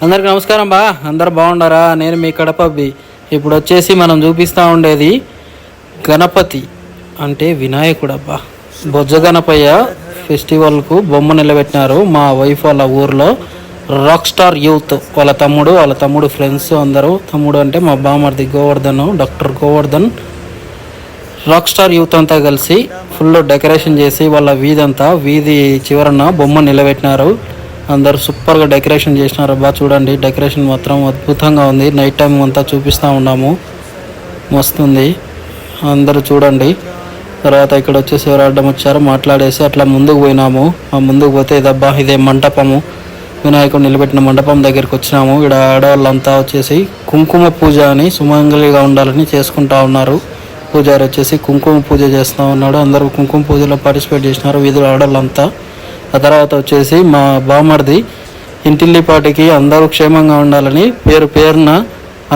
అందరికి నమస్కారం బా. అందరు బాగుండారా? నేను మీ కడపబ్బి. ఇప్పుడు వచ్చేసి మనం చూపిస్తూ ఉండేది గణపతి అంటే వినాయకుడు అబ్బా. బొజ్జ గణపయ్య ఫెస్టివల్కు బొమ్మ నిలబెట్టినారు మా వైఫ్ వాళ్ళ ఊర్లో. రాక్ స్టార్ యూత్ వాళ్ళ తమ్ముడు ఫ్రెండ్స్ అందరూ. తమ్ముడు అంటే మా బామర్ది Govardhan, doctor Govardhan. Rock star youth అంతా కలిసి ఫుల్ డెకరేషన్ చేసి వాళ్ళ వీధి చివరన బొమ్మ నిలబెట్టినారు. అందరు సూపర్గా డెకరేషన్ చేసినారు అబ్బా. చూడండి డెకరేషన్ మాత్రం అద్భుతంగా ఉంది. నైట్ టైం అంతా చూపిస్తూ ఉన్నాము, మస్తుంది. అందరూ చూడండి. తర్వాత ఇక్కడ వచ్చేసి ఎవరు అడ్డం వచ్చారో మాట్లాడేసి అట్లా ముందుకు పోయినాము. ఆ ముందుకు పోతే ఇదబ్బా ఇదే మంటపము, వినాయకుడు నిలబెట్టిన మండపం దగ్గరికి వచ్చినాము. ఇక్కడ ఆడవాళ్ళంతా వచ్చేసి కుంకుమ పూజ అని సుమంగళిగా ఉండాలని చేసుకుంటా ఉన్నారు. పూజారి వచ్చేసి కుంకుమ పూజ చేస్తూ ఉన్నాడు. అందరూ కుంకుమ పూజలో పార్టిసిపేట్ చేసినారు వీధుల ఆడవాళ్ళంతా. ఆ తర్వాత వచ్చేసి మా బామర్ది ఇంటిల్లిపాటికి అందరూ క్షేమంగా ఉండాలని పేరున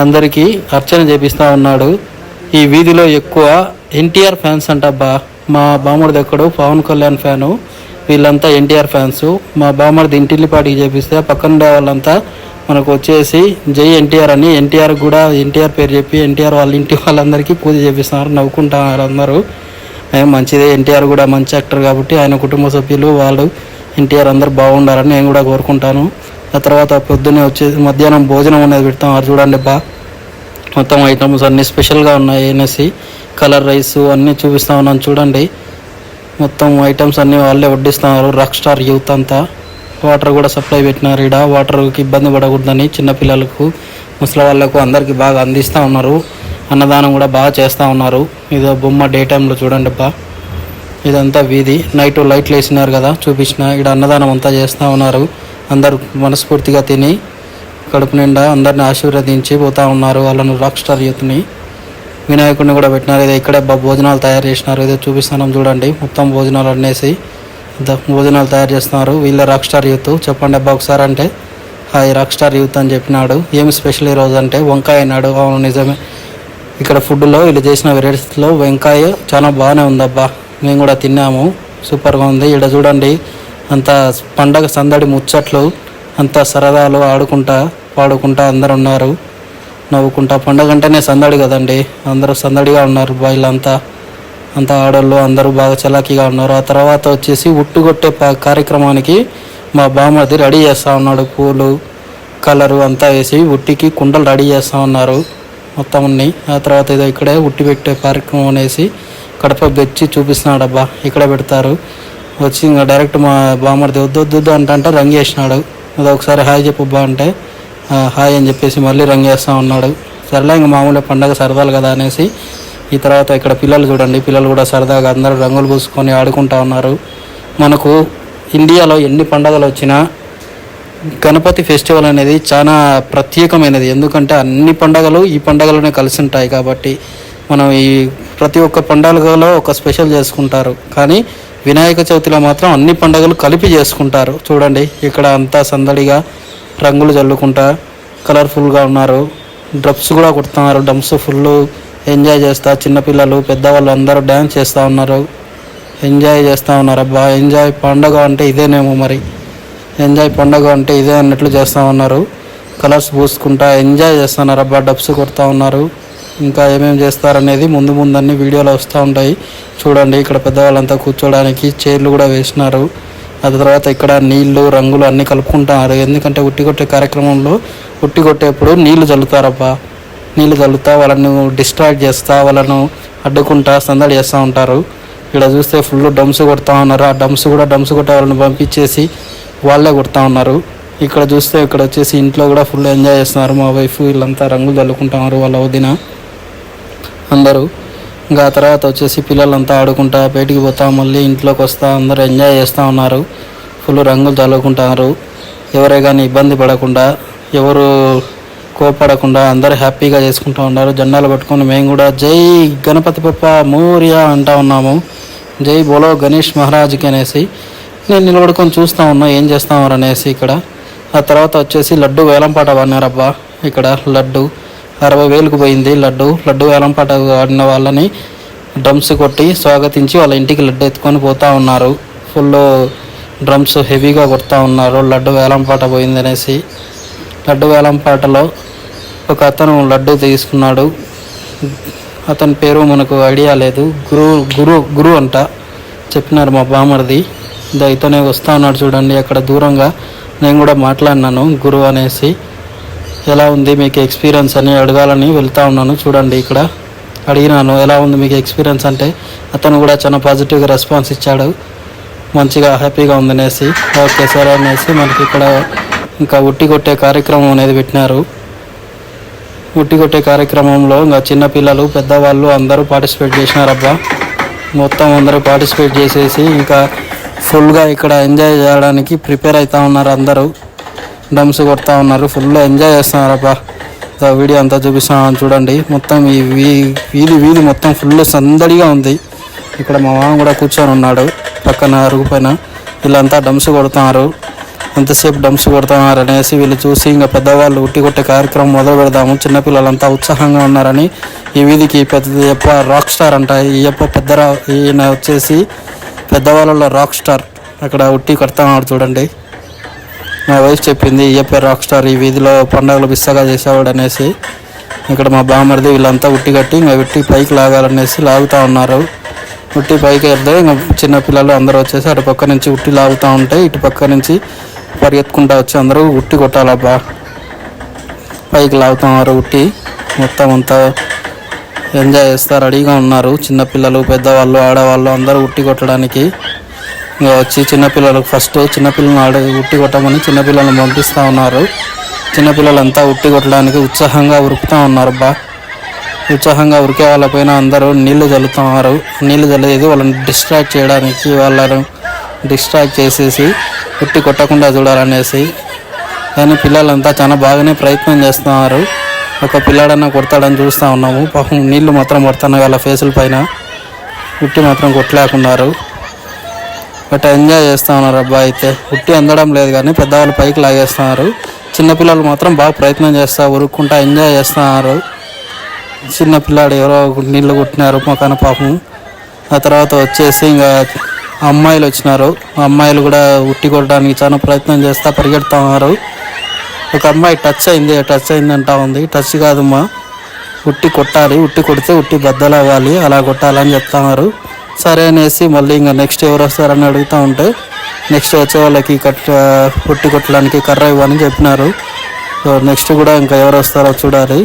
అందరికీ అర్చన చేపిస్తూ ఉన్నాడు. ఈ వీధిలో ఎక్కువ ఎన్టీఆర్ ఫ్యాన్స్ అంటబ్బా. మా బామర్ది ఎక్కడు పవన్ కళ్యాణ్ ఫ్యాను, వీళ్ళంతా ఎన్టీఆర్ ఫ్యాన్స్. మా బామర్ది ఇంటిల్లిపాటికి చేపిస్తే పక్కన వాళ్ళంతా మనకు వచ్చేసి జై ఎన్టీఆర్ అని ఎన్టీఆర్ కూడా ఎన్టీఆర్ పేరు చెప్పి ఎన్టీఆర్ వాళ్ళ ఇంటి వాళ్ళందరికీ పూజ చేపిస్తున్నారు. నవ్వుకుంటున్నారు అందరూ. మంచిదే, ఎన్టీఆర్ కూడా మంచి యాక్టర్ కాబట్టి ఆయన కుటుంబ సభ్యులు వాళ్ళు ఎన్టీఆర్ అందరూ బాగుండాలని నేను కూడా కోరుకుంటాను. ఆ తర్వాత పొద్దున్నే వచ్చేసి మధ్యాహ్నం భోజనం అనేది పెడతాం. అది చూడండి బా, మొత్తం ఐటమ్స్ అన్నీ స్పెషల్గా ఉన్నాయి అనేసి కలర్ రైస్ అన్నీ చూపిస్తూ ఉన్నాను చూడండి. మొత్తం ఐటమ్స్ అన్నీ వాళ్ళే వడ్డిస్తున్నారు. రాక్ స్టార్ యూత్ అంతా. వాటర్ కూడా సప్లై పెట్టినారు. ఇక్కడ వాటర్కి ఇబ్బంది పడకూడదని చిన్నపిల్లలకు ముసలి వాళ్ళకు అందరికీ బాగా అందిస్తూ ఉన్నారు. అన్నదానం కూడా బాగా చేస్తూ ఉన్నారు. ఇదో బొమ్మ డే టైంలో చూడండి అబ్బా. ఇదంతా వీధి నైట్ లైట్లు వేసినారు కదా చూపించిన. ఇక్కడ అన్నదానం అంతా చేస్తూ ఉన్నారు. అందరూ మనస్ఫూర్తిగా తిని కడుపు నిండా అందరిని ఆశీర్వదించి పోతూ ఉన్నారు. వాళ్ళను రాక్ స్టార్ యూత్ని. వినాయకుడిని కూడా పెట్టినారు. ఇది ఇక్కడే భోజనాలు తయారు చేసినారు. ఇదే చూపిస్తున్నాం చూడండి. మొత్తం భోజనాలు అనేసి భోజనాలు తయారు చేస్తున్నారు. వీళ్ళ రాక్ స్టార్ యూత్. చెప్పండి అబ్బా ఒకసారి అంటే హాయ్ రాక్ స్టార్ యూత్ అని చెప్పినాడు. ఏమి స్పెషల్ ఈరోజు అంటే వంకాయ అన్నాడు. అవును నిజమే. ఇక్కడ ఫుడ్లో వీళ్ళు చేసిన వెరైటీస్లో వంకాయ చాలా బాగానే ఉందబ్బా. మేము కూడా తిన్నాము, సూపర్గా ఉంది. ఇక్కడ చూడండి అంత పండగ సందడి ముచ్చట్లు, అంత సరదాలు ఆడుకుంటా పాడుకుంటా అందరు ఉన్నారు, నవ్వుకుంటా. పండగ అంటేనే సందడి కదండి, అందరూ సందడిగా ఉన్నారు వీళ్ళంతా. అంతా ఆడోళ్ళు అందరూ బాగా చలాకీగా ఉన్నారు. ఆ తర్వాత వచ్చేసి ఉట్టుగొట్టే కార్యక్రమానికి మా బామ్మది రెడీ చేస్తూ ఉన్నాడు. పూలు కలరు అంతా వేసి ఉట్టికి కుండలు రెడీ చేస్తూ ఉన్నారు మొత్తం అన్ని. ఆ తర్వాత ఇదో ఇక్కడే ఉట్టి పెట్టే కార్యక్రమం అనేసి కడప తెచ్చి చూపిస్తున్నాడు అబ్బా. ఇక్కడే పెడతారు. వచ్చి ఇంకా డైరెక్ట్ మా బామర్ది వద్దు అంటే రంగు వేసినాడు. అది ఒకసారి హాయ్ చెప్పబ్బా అంటే హాయ్ అని చెప్పేసి మళ్ళీ రంగు వేస్తూ ఉన్నాడు. సరేలే ఇంకా మామూలుగా పండగ సరదాలు కదా అనేసి. ఈ తర్వాత ఇక్కడ పిల్లలు చూడండి, పిల్లలు కూడా సరదాగా అందరూ రంగులు పూసుకొని ఆడుకుంటూ ఉన్నారు. మనకు ఇండియాలో ఎన్ని పండుగలు వచ్చినా గణపతి ఫెస్టివల్ అనేది చాలా ప్రత్యేకమైనది. ఎందుకంటే అన్ని పండుగలు ఈ పండుగలోనే కలిసి ఉంటాయి కాబట్టి మనం ఈ ప్రతి ఒక్క పండుగలో ఒక స్పెషల్ చేసుకుంటారు. కానీ వినాయక చవితిలో మాత్రం అన్ని పండుగలు కలిపి చేసుకుంటారు. చూడండి ఇక్కడ అంతా సందడిగా రంగులు చల్లుకుంటా కలర్ఫుల్గా ఉన్నారు. డ్రమ్స్ కూడా కొడుతున్నారు. డ్రమ్స్ ఫుల్ ఎంజాయ్ చేస్తా చిన్నపిల్లలు పెద్దవాళ్ళు అందరూ డ్యాన్స్ చేస్తూ ఉన్నారు, ఎంజాయ్ చేస్తూ ఉన్నారు అబ్బా. ఎంజాయ్ పండుగ అంటే ఇదేనేమో మరి, ఎంజాయ్ పండుగ అంటే ఇదే అన్నట్లు చేస్తూ ఉన్నారు. కలర్స్ పూసుకుంటా ఎంజాయ్ చేస్తున్నారు అబ్బా. డబ్స్ కొడుతూ ఉన్నారు. ఇంకా ఏమేమి చేస్తారనేది ముందు అన్ని వీడియోలో వస్తూ ఉంటాయి చూడండి. ఇక్కడ పెద్దవాళ్ళంతా కూర్చోడానికి చైర్లు కూడా వేసినారు. ఆ తర్వాత ఇక్కడ నీళ్లు రంగులు అన్నీ కలుపుకుంటున్నారు. ఎందుకంటే ఉట్టి కొట్టే కార్యక్రమంలో ఉట్టి కొట్టేప్పుడు నీళ్లు చల్లుతారబ్బా. నీళ్లు చల్లుతా వాళ్ళను డిస్ట్రాక్ట్ చేస్తా వాళ్ళను అడ్డుకుంటా సందడి చేస్తూ ఉంటారు. ఇక్కడ చూస్తే ఫుల్ డ్రమ్స్ కొడుతూ ఉన్నారు. ఆ డ్రమ్స్ కొట్టే వాళ్ళని పంపించేసి వాళ్ళే కొడుతూ ఉన్నారు. ఇక్కడ చూస్తే ఇక్కడ వచ్చేసి ఇంట్లో కూడా ఫుల్ ఎంజాయ్ చేస్తున్నారు. మా వైఫ్ వీళ్ళంతా రంగులు చల్లుకుంటున్నారు వాళ్ళ వదిన అందరూ. ఇంకా తర్వాత వచ్చేసి పిల్లలంతా ఆడుకుంటా బయటికి పోతా మళ్ళీ ఇంట్లోకి వస్తా అందరూ ఎంజాయ్ చేస్తూ ఉన్నారు. ఫుల్ రంగులు చల్లుకుంటున్నారు. ఎవరే కానీ ఇబ్బంది పడకుండా ఎవరు కోపడకుండా అందరూ హ్యాపీగా చేసుకుంటూ ఉన్నారు. జెండాలు పట్టుకొని మేము కూడా జై గణపతి బప్ప మోరియా అంటూ ఉన్నాము. జై బోలో గణేష్ మహారాజ్కి అనేసి నేను నిలబడుకొని చూస్తూ ఉన్నా ఏం చేస్తామని అనేసి ఇక్కడ. ఆ తర్వాత వచ్చేసి లడ్డు వేలంపాట పాడినారబ్బా. ఇక్కడ లడ్డు 60,000కు పోయింది. లడ్డు వేలంపాట ఆడిన వాళ్ళని డ్రమ్స్ కొట్టి స్వాగతించి వాళ్ళ ఇంటికి లడ్డు ఎత్తుకొని పోతూ ఉన్నారు. ఫుల్ డ్రమ్స్ హెవీగా కొడుతూ ఉన్నారు. లడ్డు వేలంపాట పోయిందనేసి లడ్డు వేలం పాటలో ఒక అతను లడ్డు తీసుకున్నాడు. అతని పేరు మనకు ఐడియా లేదు. గురు అంట చెప్పినారు మా బామర్ది. ఇతనే వస్తా ఉన్నాడు చూడండి. అక్కడ దూరంగా నేను కూడా మాట్లాడినాను గురు అనేసి. ఎలా ఉంది మీకు ఎక్స్పీరియన్స్ అని అడగాలని వెళ్తా ఉన్నాను. చూడండి ఇక్కడ అడిగినాను ఎలా ఉంది మీకు ఎక్స్పీరియన్స్ అంటే అతను కూడా చాలా పాజిటివ్గా రెస్పాన్స్ ఇచ్చాడు. మంచిగా హ్యాపీగా ఉందనేసి ఓకే సరే అనేసి మనకి ఇక్కడ ఇంకా ఉట్టి కొట్టే కార్యక్రమం అనేది పెట్టినారు. ఉట్టి కొట్టే కార్యక్రమంలో ఇంకా చిన్నపిల్లలు పెద్దవాళ్ళు అందరూ పార్టిసిపేట్ చేసినారబ్బా. మొత్తం అందరూ పార్టిసిపేట్ చేసేసి ఇంకా ఫుల్గా ఇక్కడ ఎంజాయ్ చేయడానికి ప్రిపేర్ అవుతూ ఉన్నారు. అందరూ డ్రమ్స్ కొడతా ఉన్నారు. Full enjoy చేస్తున్నారబ్బా. వీడియో అంతా చూపిస్తున్నాను చూడండి. మొత్తం ఈ వీధి మొత్తం ఫుల్ సందడిగా ఉంది. ఇక్కడ మా మామ కూడా కూర్చొని ఉన్నాడు పక్కన అరుగు పైన. వీళ్ళంతా డ్రమ్స్ కొడుతున్నారు. ఎంతసేపు డ్రమ్స్ కొడుతున్నారు అనేసి వీళ్ళు చూసి ఇంకా పెద్దవాళ్ళు ఉట్టి కొట్టే కార్యక్రమం మొదలు పెడదాము. చిన్నపిల్లలంతా ఉత్సాహంగా ఉన్నారని ఈ వీధికి పెద్ద రాక్ స్టార్ అంట. ఈయన వచ్చేసి పెద్దవాళ్ళలో రాక్ స్టార్. అక్కడ ఉట్టి కొడుతున్నారు చూడండి. మా వైఫ్ చెప్పింది ఈయప్ప రాక్ స్టార్, ఈ వీధిలో పండుగలు బిස්සగా చేసేవాడు అనేసి. ఇక్కడ మా బామర్ది వీళ్ళంతా ఉట్టి కట్టి ఇంకా ఉట్టి పైకి లాగాలనేసి లాగుతూ ఉన్నారు. ఉట్టి పైకి వెళ్తే ఇంకా చిన్నపిల్లలు అందరూ వచ్చేసి అటు పక్క నుంచి ఉట్టి లాగుతూ ఉంటే ఇటు పక్క నుంచి పరిగెత్తుకుంటూ వచ్చి అందరూ ఉట్టి కొట్టాలబ్బా. పైకి లాగుతున్నారు ఉట్టి. మొత్తం అంతా ఎంజాయ్ చేస్తారు. రెడీగా ఉన్నారు చిన్నపిల్లలు పెద్దవాళ్ళు ఆడవాళ్ళు అందరూ ఉట్టి కొట్టడానికి. ఇంకా వచ్చి చిన్నపిల్లలకు ఫస్ట్ చిన్నపిల్లలను ఉట్టి కొట్టమని చిన్నపిల్లలను పంపిస్తూ ఉన్నారు. చిన్నపిల్లలంతా ఉట్టి కొట్టడానికి ఉత్సాహంగా ఉరుకుతూ ఉన్నారు బా. ఉత్సాహంగా ఉరికే వాళ్ళపైన అందరూ నీళ్లు చల్లుతున్నారు. నీళ్లు చల్లేది వాళ్ళని డిస్ట్రాక్ట్ చేయడానికి, వాళ్ళను డిస్ట్రాక్ట్ చేసేసి ఉట్టి కొట్టకుండా చూడాలనేసి. కానీ పిల్లలంతా చాలా బాగానే ప్రయత్నం చేస్తున్నారు. ఒక పిల్లాడన్నా కొడతాడని చూస్తూ ఉన్నాము. పాపం నీళ్లు మాత్రం పడుతున్నాయి వాళ్ళ ఫేసుల పైన. ఉట్టి మాత్రం కొట్టలేకున్నారు. బట్ ఎంజాయ్ చేస్తూ ఉన్నారు అబ్బా. అయితే ఉట్టి అందడం లేదు కానీ పెద్దవాళ్ళు పైకి లాగేస్తున్నారు. చిన్నపిల్లలు మాత్రం బాగా ప్రయత్నం చేస్తూ ఉరుక్కుంటా ఎంజాయ్ చేస్తున్నారు. చిన్నపిల్లాడు ఎవరో నీళ్ళు కొట్టినారు మొక్కన పాపం. ఆ తర్వాత వచ్చేసి ఇంకా అమ్మాయిలు వచ్చినారు. అమ్మాయిలు కూడా ఉట్టి కొట్టడానికి చాలా ప్రయత్నం చేస్తూ పరిగెడుతూ ఉన్నారు. ఒక అమ్మాయి టచ్ అయింది అంటా ఉంది. టచ్ కాదమ్మా, ఉట్టి కొట్టాలి, ఉట్టి కొడితే ఉట్టి బద్దలు అవ్వాలి, అలా కొట్టాలని చెప్తున్నారు. సరే అనేసి మళ్ళీ ఇంకా నెక్స్ట్ ఎవరు వస్తారని అడుగుతూ ఉంటే నెక్స్ట్ వచ్చే వాళ్ళకి ఉట్టి కొట్టడానికి కర్ర ఇవ్వని చెప్పినారు. నెక్స్ట్ కూడా ఇంకా ఎవరు వస్తారో చూడాలి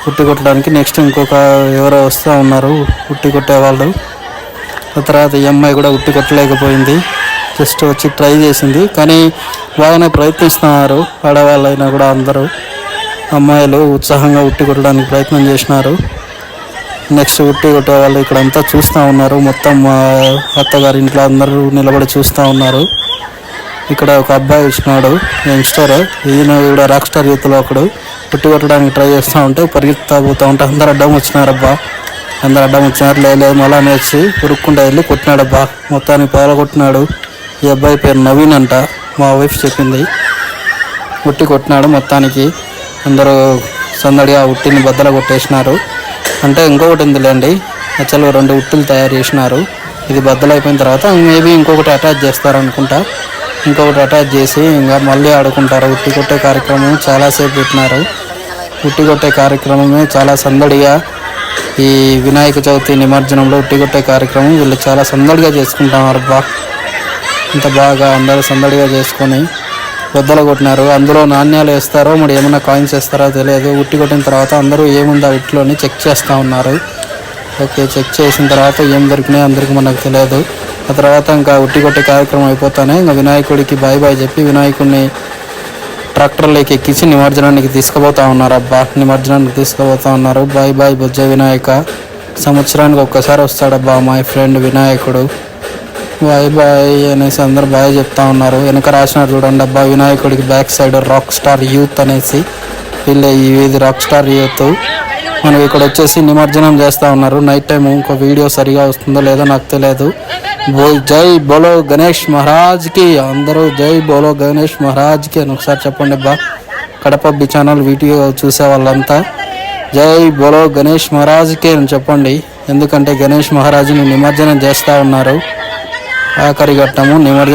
ఉట్టి కొట్టడానికి. నెక్స్ట్ ఇంకొక ఎవరో వస్తూ ఉన్నారు ఉట్టి కొట్టేవాళ్ళు. ఆ తర్వాత ఈ అమ్మాయి కూడా ఉట్టి కొట్టలేకపోయింది. జస్ట్ వచ్చి ట్రై చేసింది కానీ బాగానే ప్రయత్నిస్తున్నారు. ఆడవాళ్ళైనా కూడా అందరూ అమ్మాయిలు ఉత్సాహంగా ఉట్టి కొట్టడానికి ప్రయత్నం చేసినారు. నెక్స్ట్ ఉట్టి కొట్టే వాళ్ళు ఇక్కడ అంతా చూస్తూ ఉన్నారు. మొత్తం అత్తగారి ఇంట్లో అందరూ నిలబడి చూస్తూ ఉన్నారు. ఇక్కడ ఒక అబ్బాయి వచ్చినాడు యంగ్స్టర్. ఈయన కూడా రాక్ స్టార్ యూత్లో ఒకడు. ఉట్టి కొట్టడానికి ట్రై చేస్తూ ఉంటే పరిగెత్తా పోతూ ఉంటే అందరు అడ్డం వచ్చినారబ్బా. అందరు అడ్డం వచ్చినారు. లేదు మళ్ళా నేర్చి ఉరుక్కుంటా వెళ్ళి కొట్టినాడబ్బా. మొత్తాన్ని కొట్టినాడు. ఈ అబ్బాయి పేరు నవీన్ అంట, మా వైఫ్ చెప్పింది. ఉట్టి కొట్టినాడు మొత్తానికి. అందరూ సందడిగా ఉట్టిని బద్దలు కొట్టేసినారు. అంటే ఇంకొకటి ఉందిలేండి, యాక్చువల్ 2 ఉట్టులు తయారు చేసినారు. ఇది బద్దలు అయిపోయిన తర్వాత మేబీ ఇంకొకటి అటాచ్ చేస్తారనుకుంటా. ఇంకొకటి అటాచ్ చేసి ఇంకా మళ్ళీ ఆడుకుంటారు. ఉట్టి కొట్టే కార్యక్రమం చాలాసేపు పెట్టినారు. ఉట్టి కొట్టే కార్యక్రమమే చాలా సందడిగా ఈ వినాయక చవితి నిమజ్జనంలో ఉట్టి కొట్టే కార్యక్రమం వీళ్ళు చాలా సందడిగా చేసుకుంటున్నారు బా. ఇంత బాగా అందరూ సందడిగా చేసుకొని బద్దలు కొట్టినారు. అందులో నాణ్యాలు వేస్తారో మరి ఏమైనా కాయిన్స్ వేస్తారో తెలియదు. ఉట్టి కొట్టిన తర్వాత అందరూ ఏముందా ఉట్టిలోని చెక్ చేస్తూ ఉన్నారు. ఓకే, చెక్ చేసిన తర్వాత ఏం దొరికినాయి అందరికీ మనకు తెలియదు. ఆ తర్వాత ఇంకా ఉట్టి కొట్టే కార్యక్రమం అయిపోతానే ఇంకా వినాయకుడికి బాయ్ చెప్పి వినాయకుడిని ట్రాక్టర్లోకి ఎక్కించి నిమజ్జనానికి తీసుకుపోతా ఉన్నారు అబ్బా. నిమజ్జనానికి తీసుకుపోతా ఉన్నారు. బాయ్ బొజ్జ వినాయక. సంవత్సరానికి ఒక్కసారి వస్తాడబ్బా మా ఫ్రెండ్ వినాయకుడు. బాయ్ అనేసి అందరు బాయ్ చెప్తా ఉన్నారు. వెనక రాసినారు చూడండి అబ్బా వినాయకుడికి back side rock star youth అనేసి. వీళ్ళే ఇది రాక్ స్టార్ యూత్. మనం ఇక్కడ వచ్చేసి నిమజ్జనం చేస్తూ ఉన్నారు. నైట్ టైం ఇంకో వీడియో సరిగా వస్తుందో లేదో నాకు తెలియదు. జై బోలో గణేష్ మహారాజ్కి. అందరూ జై బోలో గణేష్ మహారాజ్కి అని ఒకసారి చెప్పండి అబ్బా. కడప బి ఛానల్ వీడియో చూసే వాళ్ళంతా జై బోలో గణేష్ మహారాజ్కి అని చెప్పండి. ఎందుకంటే గణేష్ మహారాజుని నిమజ్జనం చేస్తూ ఉన్నారు. ఆఖరి ఘట్టము నిమజ్జనం.